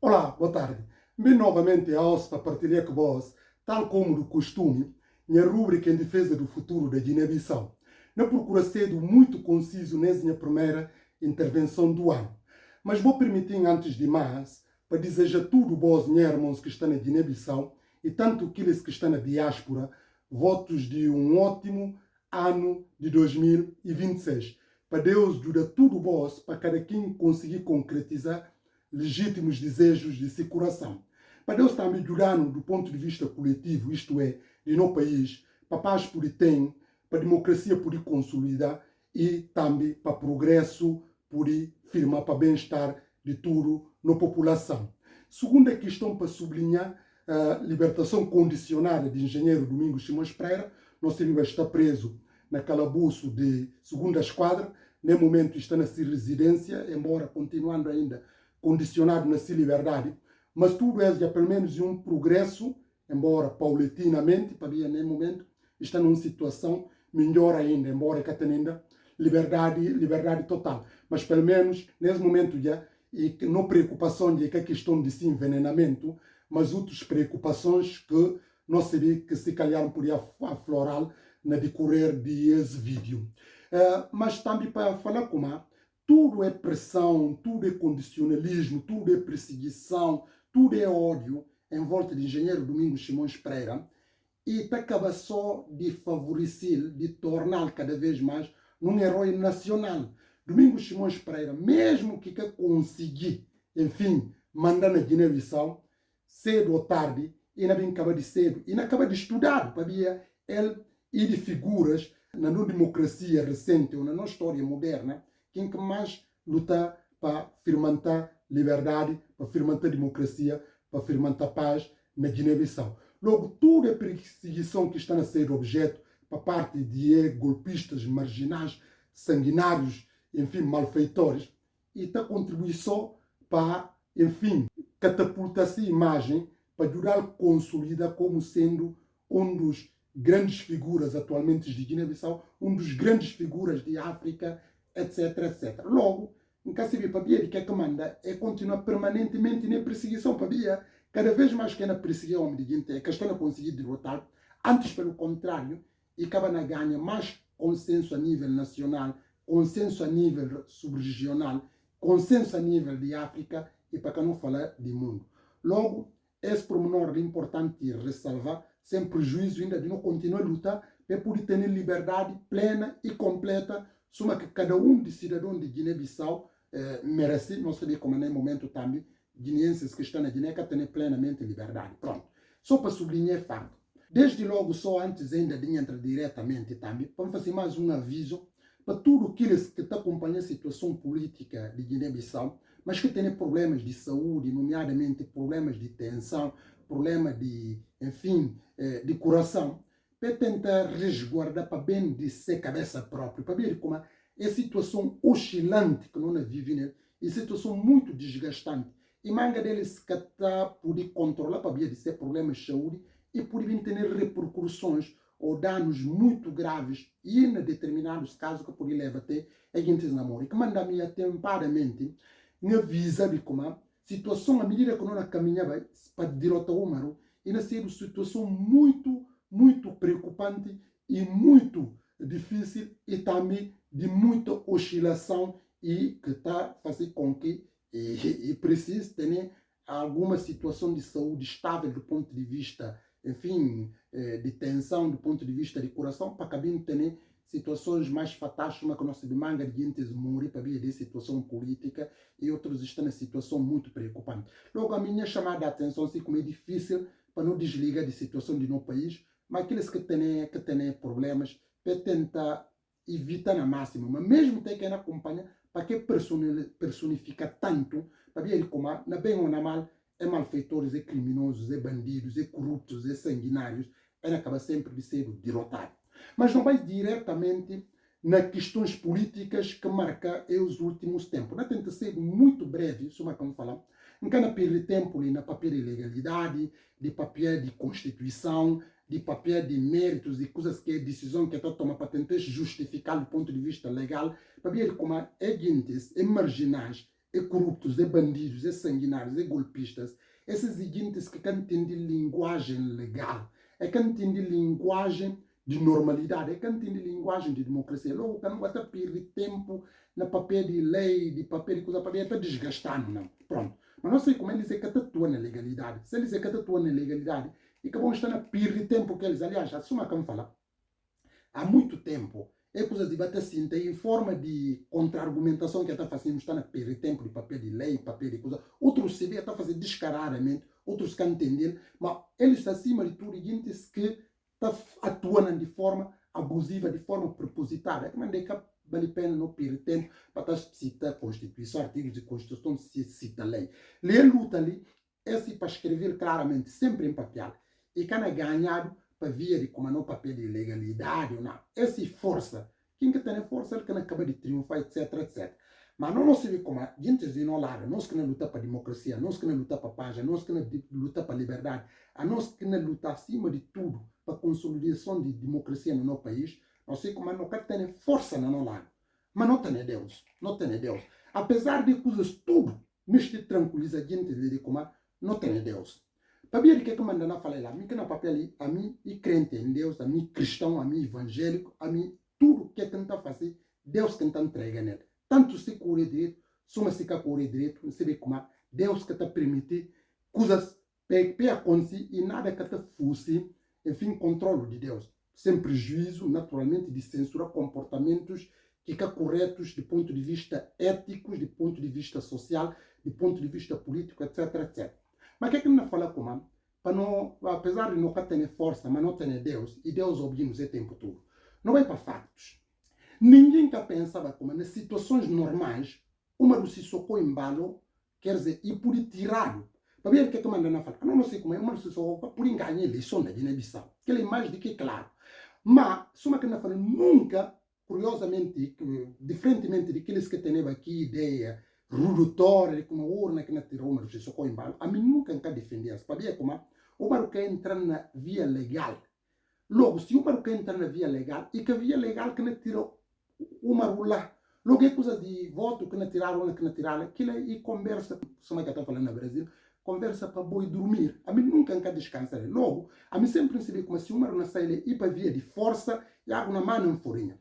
Olá, boa tarde. Bem novamente a OSP para partilhar com vós, tal como do costume, minha rúbrica em defesa do futuro da Guiné-Bissau. Na procura cedo muito conciso nessa minha primeira intervenção do ano. Mas vou permitir, antes de mais, para desejar tudo bons irmãos que estão na Guiné-Bissau e tanto aqueles que estão na diáspora, votos de um ótimo ano de 2026. Para Deus ajuda tudo vós, para cada quem conseguir concretizar legítimos desejos de seu coração. Para Deus está melhorando do ponto de vista coletivo, isto é, de no país, para a paz por ter, para a democracia por consolidar e também para o progresso por firmar para bem-estar de tudo na população. Segunda questão para sublinhar, a libertação condicionada de engenheiro Domingos Simões Pereira, nosso servidor está preso na calabouço de segunda esquadra, no momento está na sua residência, embora continuando ainda condicionado na sua liberdade, mas tudo é já pelo menos um progresso, embora paulatinamente, para no momento está numa situação melhor ainda, embora que tenha ainda liberdade total. Mas pelo menos nesse momento já, e não preocupação de que a questão de esse envenenamento, mas outras preocupações que não seria que se calhar podia aflorar na decorrer desse vídeo. Mas também para falar como tudo é pressão, tudo é condicionalismo, tudo é perseguição, tudo é ódio em volta de engenheiro Domingos Simões Pereira e acaba só de favorecer, de torná-lo cada vez mais um herói nacional. Domingos Simões Pereira, mesmo que conseguir, enfim, mandar na Guiné-Bissau, cedo ou tarde, e não acaba de cedo, e não acaba de estudar, para ver ele e de figuras na não democracia recente ou na não história moderna, quem que mais luta para firmantar liberdade, para firmantar democracia, para firmantar paz na Guiné-Bissau. Logo, toda a perseguição que está a ser objeto para parte de golpistas marginais, sanguinários, enfim, malfeitores, e está contribuindo só para, enfim, catapultar essa imagem para ajudar a consolidar como sendo um dos grandes figuras atualmente de Guiné-Bissau, um dos grandes figuras de África, etc, etc. Logo, em caso de Pabia, que é que manda é continuar permanentemente na perseguição. Pabia, cada vez mais que na perseguição, homem de Guiné, que estão a conseguir derrotar, antes pelo contrário, e acaba na ganha mais consenso a nível nacional, consenso a nível subregional, consenso a nível de África e para que não falar de mundo. Logo, esse pormenor é importante ressalvar, sem prejuízo ainda de não continuar a lutar para poder ter liberdade plena e completa, suma que cada de cidadão de Guiné-Bissau merece, não sei como é no momento também, guineenses que estão na Guiné que têm plenamente liberdade. Pronto. Só para sublinhar o fato. Desde logo, só antes ainda de entrar diretamente também, vamos fazer mais um aviso para todos aqueles que estão acompanhando a situação política de Guiné-Bissau, mas que têm problemas de saúde, nomeadamente problemas de tensão, problemas de, enfim, de coração, para tentar resguardar para bem de ser cabeça própria, para ver como é a situação oscilante que nós vivemos, e situação muito desgastante. E manga deles que está poder controlar para ver de ser problemas de saúde e poder ter repercussões ou danos muito graves e em determinados casos que podem levar até a gente namoro. Que manda-me atempadamente me avisa de como a situação, à medida que nós caminhava para derrotar o Maru, e na ser uma situação muito preocupante e muito difícil e também de muita oscilação e que está a fazer com que e precise ter alguma situação de saúde estável do ponto de vista, enfim, de tensão, do ponto de vista de coração, para que ter situações mais fatais, como a nossa demanda de gente morrer para ver de situação política e outros estão em situação muito preocupante. Logo, a minha chamada a atenção, assim como é difícil para não desligar de situação de nosso país, mas aqueles que têm problemas, para tentar evitar na máxima, mas mesmo tem que acompanhar, para que personifica tanto, para ver como, na bem ou na mal, é malfeitores, é criminosos, é bandidos, é corruptos, é sanguinários, ele acaba sempre de ser derrotado. Mas não vai diretamente nas questões políticas que marca os últimos tempos. Não tenta ser muito breve, isso é como falar. Não quer perder tempo na papel de legalidade, de papel de constituição, de papel de méritos e coisas que é decisão que está tomando para tentar justificar do ponto de vista legal, para ver como é guintes, é marginais, é corruptos, é bandidos, é sanguinários, é golpistas, esses seguintes que não entendem linguagem legal, é que não entendem linguagem de normalidade, é que não entendem linguagem de democracia. Logo, que não vai perder tempo na papel de lei, de papel de coisa, para estar desgastando, não. Pronto. Mas não sei como eles é que atuam na legalidade. Se eles é que atuam na legalidade, e que vão estar a perder tempo que eles, aliás, assuma que me fala, há muito tempo, é coisa de bater assim, em forma de contra-argumentação que está fazendo, está a perder tempo de papel de lei, papel de coisa. Outros se vê, está a fazer descaradamente, outros que entendem, mas eles, acima de tudo, gente que está atuando de forma abusiva, de forma propositada. É que mandei que vale a pena não perder tempo para estar citar a Constituição, artigos de Constituição, se cita a lei. Ler luta ali, é assim para escrever claramente, sempre em papel. E quem é ganhado para ver de como não papel de legalidade ou não. Essa força. Quem que tem força, ele que acaba de triunfar, etc, etc. Mas não se vê como a gente de não lado, nós que não lutar para a democracia, nós que não lutar para a paz, nós que não lutar para a liberdade, a nós que não lutar acima de tudo para a consolidação de democracia no nosso país, nós sei como não tem força no nosso lado. Mas não tem Deus, não tem Deus. Apesar de coisas tudo, neste tranquiliza a gente de como não tem Deus. Para ver o que manda na fala lá, a mim que na papel a mim e crente em Deus, a mim cristão, a mim evangélico, a mim tudo que tenta fazer, Deus que está entrega nele. Tanto se corre direito, soma se que corre direito, não se vê como Deus que está permitir coisas para acontecer e nada que está fosse, enfim, controle de Deus. Sem prejuízo, naturalmente, de censurar comportamentos que são corretos do ponto de vista ético, do ponto de vista social, do ponto de vista político, etc, etc. Mas o que não fala como? Para não, apesar de não ter força, mas não ter Deus, e Deus ouve-nos o tempo todo. Não é para factos. Ninguém que pensava como nas situações normais, uma do Sissoko embalo, quer dizer, e por tirá-lo. Para ver o que manda na fala. Não sei como é, uma do Sissoko por enganar a eleição da Guiné-Bissau. Que é mais do que claro. Mas, suma que não fala nunca, curiosamente, diferentemente daqueles que têm aqui ideia, redutória, como a urna que não tirou uma do Sissoko embalo, a mim nunca defendia. Para ver como o Maru quer entrar na via legal. Logo, se o Maru quer entrar na via legal, e que a via legal que não tirou o Maru lá, logo é coisa de voto que não tiraram, que não tiraram, aquilo aí conversa, como é que está falando no Brasil, conversa para boi dormir. A mim nunca descansar. Logo, a mim sempre percebi como se o Maru não sai e para via de força, e água na mão não forinha.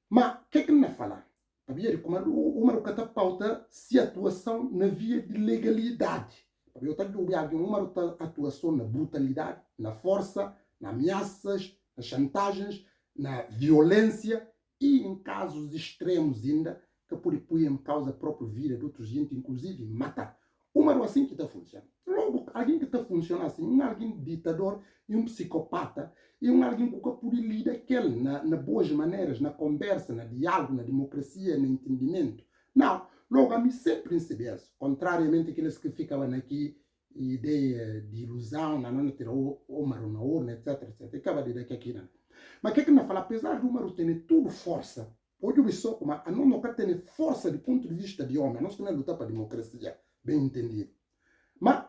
Mas, o que não fala? Para ver como o Maru está pauta se atuação na via de legalidade. Eu estou a ver o Maru está atuação na brutalidade, na força, nas ameaças, nas chantagens, na violência e em casos extremos ainda, que pode pôr em causa a própria vida de outros gente, inclusive matar. O Maru assim que está funcionando. Logo, alguém que está funcionando assim, um alguém ditador e um psicopata, e um alguém que pode lidar aquele na boas maneiras, na conversa, na diálogo, na democracia, no entendimento. Não. Logo, a mim sempre percebi isso. Contrariamente àqueles que ficavam aqui, ideia de ilusão, não ter o Maru na urna, etc, etc. Acaba de dizer aqui, não. Mas o que não fala? Apesar do Maru ter tudo força, hoje eu sou como a não ter força do ponto de vista de homem, nós não lutar para a democracia, bem entendido. Mas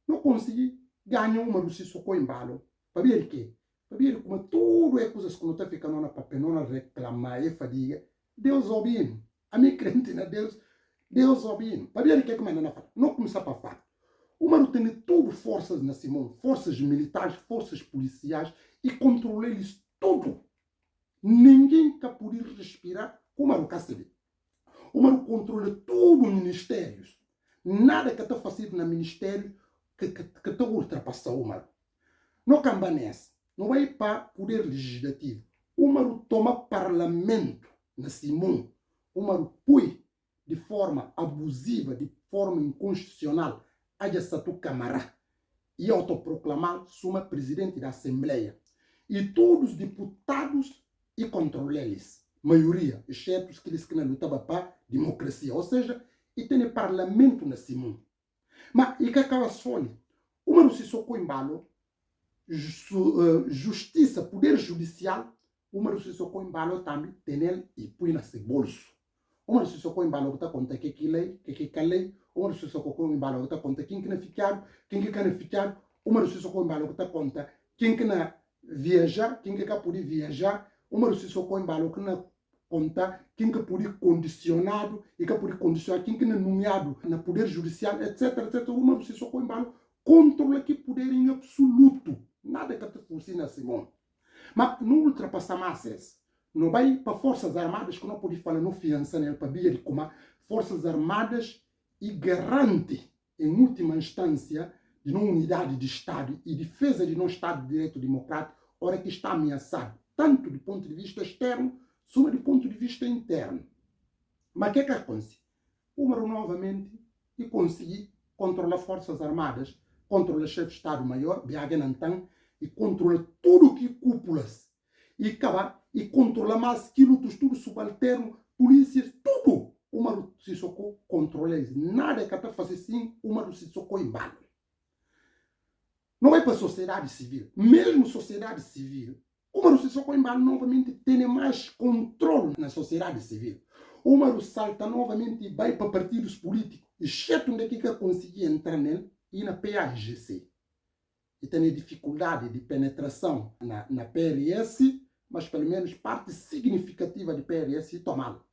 não consegui ganhar uma do Sissoko embalo. Para ver o quê? Para ver como tudo é coisas que não está ficando na papel, não reclamar, e fadiga. Deus ouvindo. A minha crente na Deus ouvindo. Para ver o que é que manda na fala. Não começar para falar. O Maru tem tudo forças na Simão, forças militares, forças policiais e controlar eles tudo. Ninguém que poder respirar, o Maru caçaria. O Maru controla tudo ministérios. Nada que está fazendo no ministério que está ultrapassando o Maru. Não camba nessa. Não vai para poder legislativo. O Maru toma parlamento na Simão. O Maru põe de forma abusiva, de forma inconstitucional, a Satu Camará e autoproclamar suma presidente da Assembleia. E todos os deputados e controles, maioria, exceto aqueles que não lutavam para a democracia. Ou seja, e tem parlamento na Simão. Mas, e que acaba sólido. O Maru Sissoko embalo, justiça, poder judicial, o Maru Sissoko embalo também tem ele e põe na seu bolso. O Maru Sissoko embalo que está conta que lei, que lei, o Maru Sissoko embalo que está conta quem que não ficar, quem que não ficar, o Maru Sissoko embalo que está conta quem que não viajar, quem que poder viajar, o Maru Sissoko embalo que não contar quem que pode condicionado e que pode condicionar quem que é nomeado na poder judicial, etc, etc. Uma você só embalo controla que poder em absoluto. Nada que te funciona Simão. Mas não ultrapassa mais isso. Não vai para Forças Armadas que não pode falar no fiança, né, para vir como Forças Armadas e garante, em última instância, de uma unidade de Estado e defesa de um Estado de Direito Democrático, hora que está ameaçado, tanto do ponto de vista externo, como do ponto de vista interno. Mas o que é que acontece? Número novamente e conseguir controlar Forças Armadas, controla chefe de Estado-Maior, Biaga Nantan, e controla tudo o que cúpulas. E acaba e controla mais aquilo, tudo subalterno, polícias, tudo. O Maru Sissoko controla isso. Nada que está fazendo assim, o Maru Sissoko embala. Não é para a sociedade civil. Mesmo sociedade civil, o Maru Sissoko embala novamente tem mais controle na sociedade civil. O Maru salta novamente e vai para partidos políticos, exceto onde é que conseguir entrar nele e na PAGC. E tem dificuldade de penetração na PRS, mas pelo menos parte significativa de PRS tomá-la.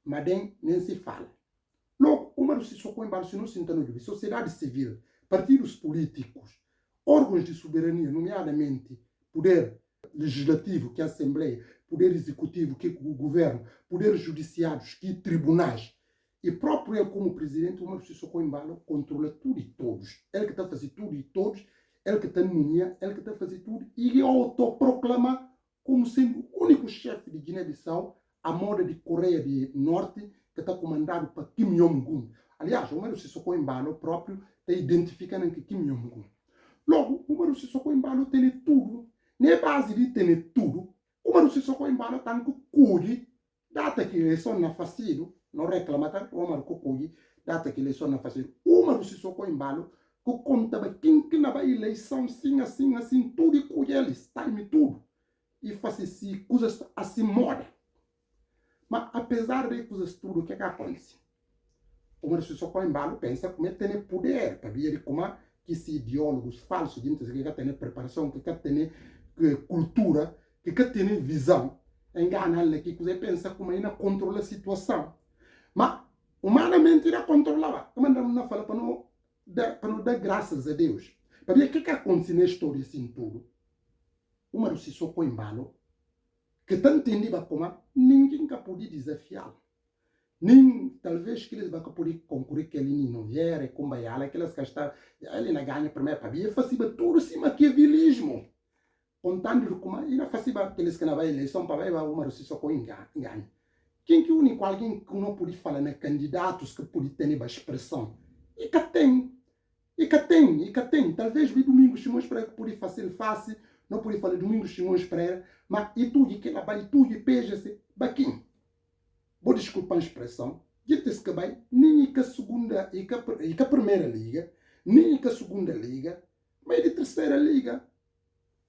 Mas nem se fala. Logo, o Maru Sissoko embala se não se entende. Sociedade civil, partidos políticos, órgãos de soberania, nomeadamente poder legislativo, que é a Assembleia, poder executivo, que é o governo, poderes judiciários, que é tribunais, e próprio ele como presidente, o Maru Sissoko embala controla tudo e todos. Ele que está a fazer tudo e todos, ele que está a nomear, ele que está a fazer tudo, e autoproclama como sendo o único chefe de Guiné-Bissau, a moda de Coreia do Norte, que está comandado por Kim Jong-un. Aliás, o Maru Sissoko embala próprio está identificando que Kim Jong-un. Logo, o Maru Sissoko embala tem tudo. Na base de ter tudo, o Maru Sissoko embala está com cuide, data que eleição na facido, não reclama, tá? O Maru cuide, data que eleição na facido. O Maru Sissoko embala que conta quem que na eleição assim, tudo e com eles, time tudo. E faz assim, coisas assim moda. Mas apesar de coisas tudo, o que é que acontece? O Maru Sissoko embala pensa como é ter poder, para ver como que esses ideólogos falsos, que tem preparação, que tem cultura, que tem visão, engana-lhe que você pensa como ainda controla a situação. Mas, humanamente, ainda controlava. Como não fala para não dar graças a Deus. Para ver o que acontece na história assim tudo. O Maru Sissoko embalo, que tanto entendia como ninguém pode desafiá-lo. Nem talvez que eles vão poder concorrer que ele não vier, como ela, aquelas que estão, ele não ganha primeiro para ver, faz tudo assim maquiavelismo. Contando como ele faz aqueles que não vai eleição para ver o Maru Sissoko ganha. Quem que o único alguém que não pode falar na candidatos que pode ter a expressão? E que tem. Talvez vi Domingos Simões Pereira que pode fazer fácil, não pode falar Domingos Simões Pereira, mas e tudo que ela vai, tudo e peja-se, baquinho. Vou desculpar a expressão, diz que vai, nem que a segunda, e que a primeira liga, nem que a segunda liga, mas de terceira liga.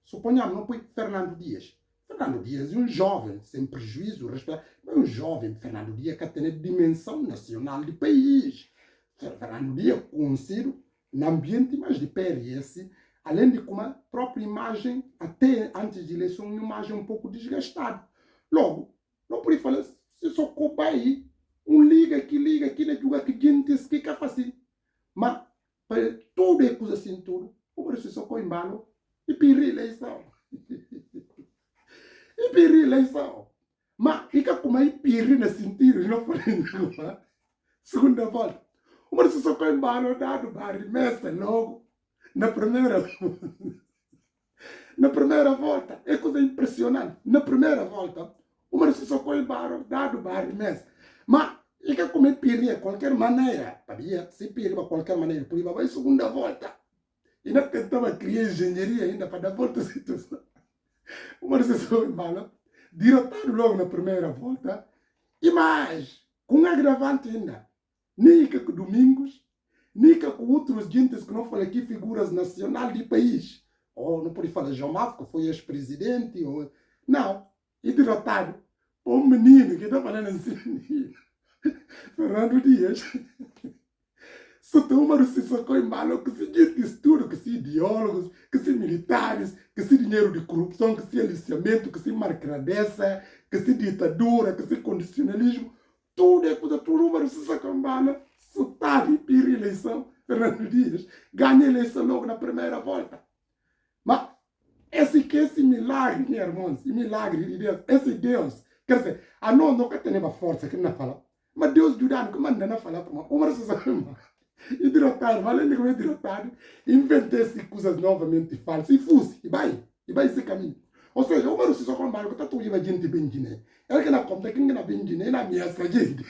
Suponhamos, não foi Fernando Dias. Fernando Dias é um jovem, sem prejuízo, respeito, mas um jovem, Fernando Dias, que tem dimensão nacional do país. Fernando Dias, conhecido no ambiente mais de PRS, além de como a própria imagem, até antes de eleição, uma imagem um pouco desgastada. Logo, não pode falar, se só cobai, liga, que na juga, que gente, que faz assim. Mas, para tudo é coisa assim, tudo, o Maru Sissoko embalo, e pedi eleição. E pedi eleição. Mas, fica como aí pedi no sentido, não falei nada. Segunda volta. O Maru Sissoko embalo, dado barri, mestre, logo, na primeira volta. É coisa impressionante. Na primeira volta, o Maru Sissoko embalo, dado barri, mestre. Mas, fica como aí pedi de qualquer maneira. Sabia? Se pedi de qualquer maneira, por aí vai segunda volta. E não tentava criar engenharia ainda para dar volta à situação. O Maru Sissoko embalo, derrotado logo na primeira volta. E mais, com um agravante ainda, nem que com Domingos, nem que com outros gentes que não falam aqui, figuras nacionais do país. Ou não pode falar João Mafco, que foi ex-presidente. Ou... Não, e derrotado. O menino que está falando assim, Fernando Dias. Só tem o Maru Sissoko embalo que se diz tudo, que se ideólogos, que se militares, que se dinheiro de corrupção, que se aliciamento, que se marcadeza, que se ditadura, que se condicionalismo, tudo é coisa, tudo número se sacambana, sotar e pira eleição, Fernando Dias, ganha a eleição logo na primeira volta. Mas esse milagre, minha irmã, esse milagre de Deus, esse Deus, quer dizer, a nós nunca temos força que não fala, mas Deus judano que manda não falar como uma sensação, e derrotado, além de como é derrotado, inventei-se coisas novamente falsas, e vai esse caminho. Ou seja, uma sensação com barco, está tudo a gente bem guiné, é que na conta que não bem guiné, na minha gente.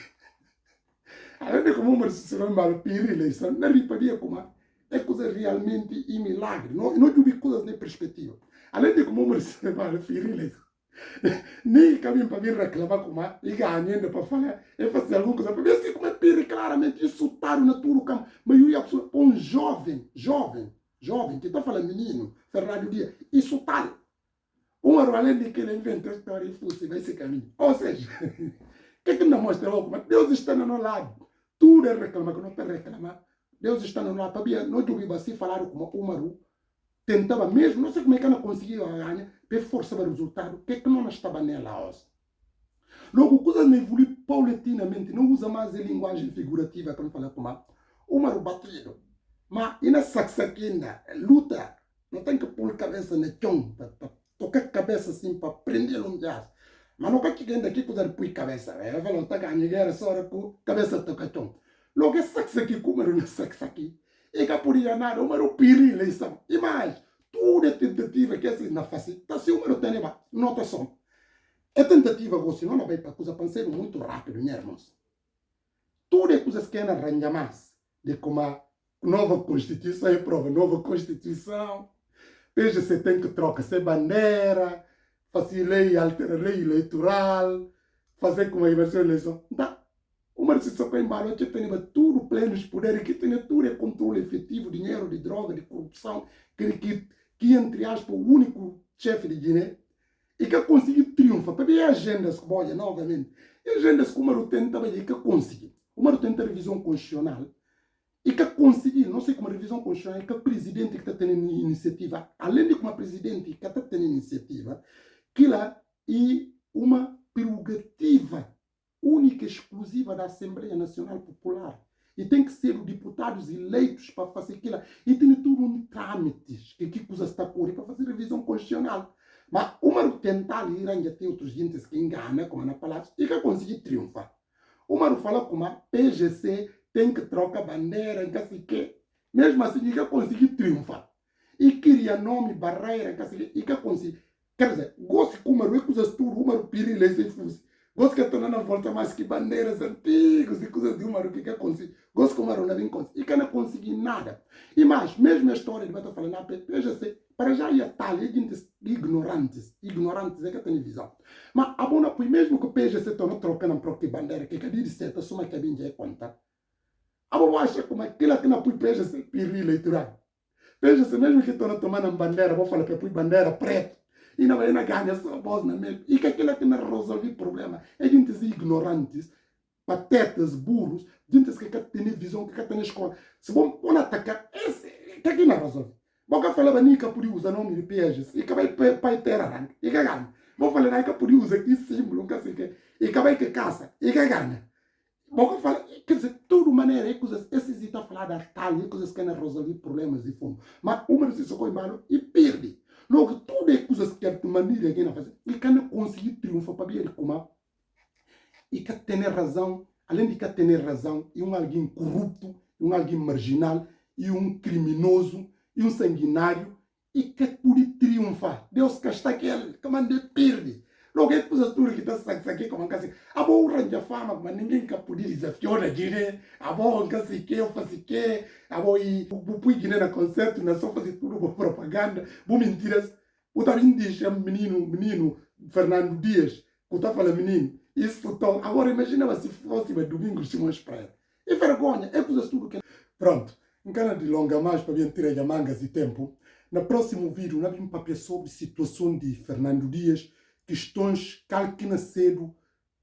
Além de como uma sensação mal pira eleição, não riparia como é coisa realmente e milagre, não tive coisas nem perspectiva. Além de como uma sensação mal pira eleição. Nem caminho para vir reclamar como e ganhando para falar, e fazer alguma coisa, para ver assim como é pire claramente, insultaram na tudo o campo, maioria absoluta, um jovem, que está falando menino, Fernando Dias, insultaram. Além de que ele inventa a história e fosse, vai esse caminho. Ou seja, o que não mostra logo? Mas Deus está no nosso lado. Tudo é reclamar, que não está reclamar. Deus está no nosso lado. Para não ouvir assim falar como o Umaru tentava mesmo, não sei como é que ela conseguiu ganhar, para forçar o resultado, o que é que não estava nela hoje. Logo, coisas não evoluem paulatinamente, não usa mais a linguagem figurativa, como fala como o Umaru batido. Mas, e na saxaquina, luta, não tem que pôr a cabeça no chão, tocar a cabeça assim para prender um jazz. Mas não quer que ainda aqui poder pôr a cabeça. Ela falou, está ganhando, só com a cabeça toca chão. Logo, é saxa aqui, como era saxa aqui. E que por aí nada, o Umaru piri eleição. E mais, tudo é tentativa que assim na face. Então, se o Umaru tem notação. É tentativa, você não vai para coisa, pensar muito rápido, né, irmãos? Tudo é coisas que ainda arranjar mais. De como a nova Constituição é prova, nova Constituição. Veja, você tem que trocar essa bandeira, fazer lei, alterar lei eleitoral, fazer com a inversão da eleição. Então, o Marcelo só tem embalo, que tem tudo plenos poderes, que tem tudo é controle efetivo, dinheiro, de droga, de corrupção, que entre aspas, o único chefe de Guiné, e que conseguiu triunfar. Para ver agendas que boia novamente. E agendas que o Maru tenta, mas que conseguiu. O Maru tenta revisão constitucional, e que conseguiu, não sei como revisão constitucional, que o presidente que está tendo iniciativa, além de como a presidente que está tendo iniciativa, que lá é uma prerrogativa única e exclusiva da Assembleia Nacional Popular. E tem que ser os deputados eleitos para fazer aquilo. E tem tudo um trâmites que coisa está por para fazer revisão constitucional. Mas o Maru tentar ir ainda tem outros gente que enganam, como na palavra, e que conseguir triunfar. O Maru fala como a PGC tem que trocar bandeira, em assim que, mesmo assim, e que conseguir triunfar. E cria nome, barreira, em assim, e que conseguir. Quer dizer, gosto que o Maru é coisas tudo, o Maru pirila e fuzi. Gosto que estou na volta mais que bandeiras antigas e coisas de Umaru que conseguir. Gosto que o Umaru não vem conseguir. E que não consegui nada. E mais, mesmo a história de Bata falando, PGC, para já ia tal, ignorantes é que tem visão. Mas a bona foi mesmo que o PGC está trocando para que bandeira, que é de certa soma que a gente é conta. A boa acha como aquilo que não foi PGC, piri eleitoral. PGC mesmo que estão tomando bandeira, vou falar que foi bandeira preta. E não vai ganhar sua voz na mesma. E que aquilo que não resolve o problema. É gente ignorantes, patetas, burros, gente que tem visão, que tem escola. Se vão atacar, que aqui não resolve. Vou falar que por usar nome de PGC, e que vai para terra, e que ganha. Vou falar que por usar aqui símbolo, e que vai que caça, e que ganha. Vou falar, quer dizer, de toda maneira, coisas, esses estão falando de tal, coisas que não resolvem problemas de fundo. Mas uma se socorre embalo e perde. Logo, tudo é coisas que a maneira que não faz. E que não conseguir triunfar para ver como. E que tem razão, além de que ter razão, e alguém corrupto, e alguém marginal, e criminoso, e sanguinário, e que pode triunfar. Deus que está aquele, que manda perde. Logo, é coisas tudo que está aqui como assim. A boa ranha fama, mas ninguém que pode desafiar a Guiné. A boa que eu faço que, a boa e o Guiné na concerto, na só fazer tudo boa propaganda, boa mentiras. O também diz, menino Fernando Dias, que está falando menino. Isso então, agora imagina se fosse domingo Simões Praia. É vergonha, é coisas tudo que. Pronto, não quero delongar mais para vir tirar mangas e tempo. No próximo vídeo, nós vamos papiar sobre a situação de Fernando Dias, questões que nasceram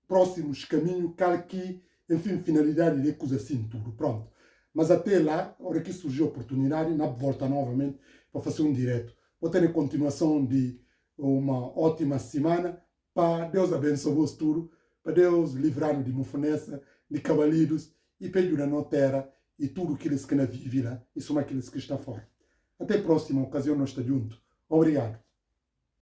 próximos caminhos, que, enfim, finalidade de coisa assim tudo. Pronto. Mas até lá, a hora que surgiu a oportunidade, na volta novamente para fazer um direto. Vou ter a continuação de uma ótima semana. para Deus abençoe-vos tudo, para Deus livrar-nos de mufanessa, de cavalitos, e para ajudar na terra e tudo aqueles que não vivem lá, e são aqueles que estão fora. Até a próxima ocasião, nós estamos juntos. Obrigado.